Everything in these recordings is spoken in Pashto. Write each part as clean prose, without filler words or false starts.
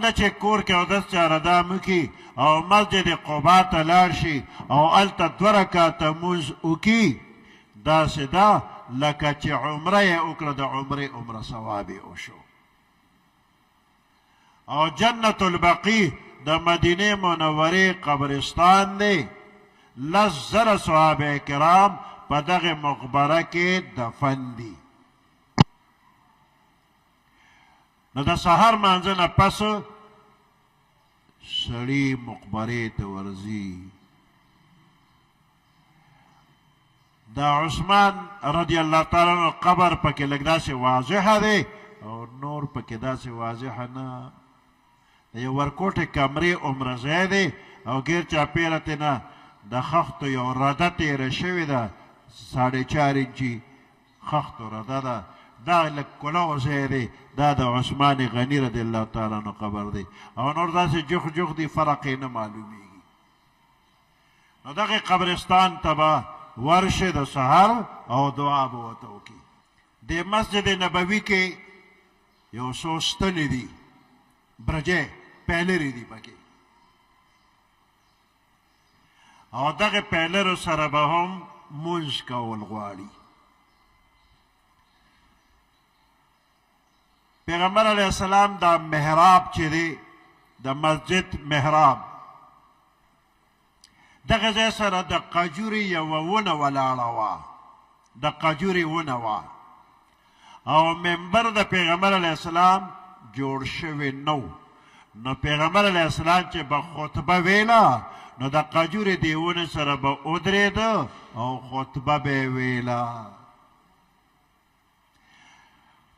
نه چې کور کې اودس چا ردا مکي او مسجد قبا ته لاړ شي او هلته 2 رکعته مونځ وکي داسې ده لکه چې عمره یې وکړه د عمره ثواب یې وشو. او جنت البقیع د مدینې منورې قبرستان دی. 10,000 صحابه کرام په دغه مقبره کې دفن دي. نو د سهار مانځه نه پس سړي مقبرې ته ورځي. د عثمان رضی الله تعالی عنہ قبر پکې لږ داسې واضحه دی او نور پکې داسې واضحه نه. د یو ورکوټې کمرې عمره ځای دی او ګیر چاپېره ترې نه د خښتو یو رده تېره شوې ده 4.5 انچي خښتو رده ده. دا لږ کلو ځای دی. دا د عثمان غني رضی الله تعالی عنہ قبر دی او نور داسې جوخ جوخ دی فرق یې نه معلومیږي. نو دغه قبرستان ته به ورشه د سهار او دعا به ورته وکړي. د مسجد نبوي کې یو څو ستنې دي برجې پیلرې دي پکې او دغه پیلرو سره به هم مونځ کول غواړي. پیغمبر علیه السلام دا محراب چې دی د مسجد محراب دغه ځای سره د قجورې یوه ونه ولاړه وه. د قجورې ونه وه او منبر د پیغمبر علیه السلام جوړ شوی نو. نو پیغمبر علیه السلام چې به خطبه ویله نو د قجورې دې ونې سره به ودرېده او خطبه به یې ویله.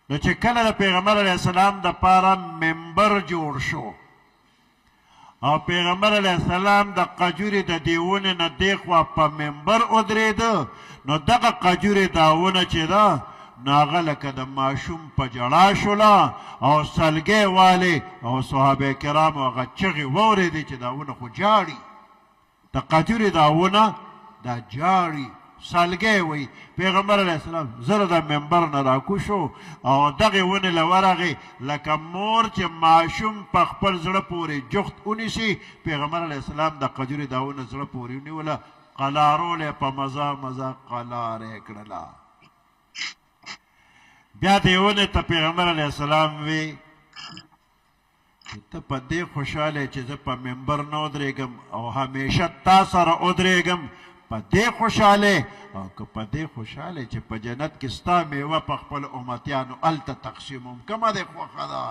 نو چې کله د پیغمبر علیه السلام دپاره منبر جوړ شو او پیغمبر علیه السلام د قجورې د دې ونې نه دې خوا په منبر ودرېده نو دغه قجورې دا ونه چې ده نو هغه لکه د ماشوم په ژړا شوله او سلګۍ والې او صحابه کرامو هغه چغې واورېدې چې دا ونه خو جاړي. د قجورې دا ونه دا جاړي سالګۍ وی. پیغمبر علیه السلام زر د منبر نه راکوشو او دغې ونې له ورغې لکه مور چې ماشوم په خپل زړه پورې جخت ونیسي پیغمبر علیه السلام د قجورې دا ونه زړه پورې ونیوله قلارول یې په مزه مزه قلار یې کړله. بیا دې ونې ته پیغمبر علیه السلام وی چې ته په دې خوشحاله چې زه په منبر نه ودرېږم او همیشه تا سره ودرېږم په دې خوشحاله او که په دې خوشحاله چې په جنت کې ستا میوه په خپل امتیانو هلته تقسیموم کومه دې خوښه ده.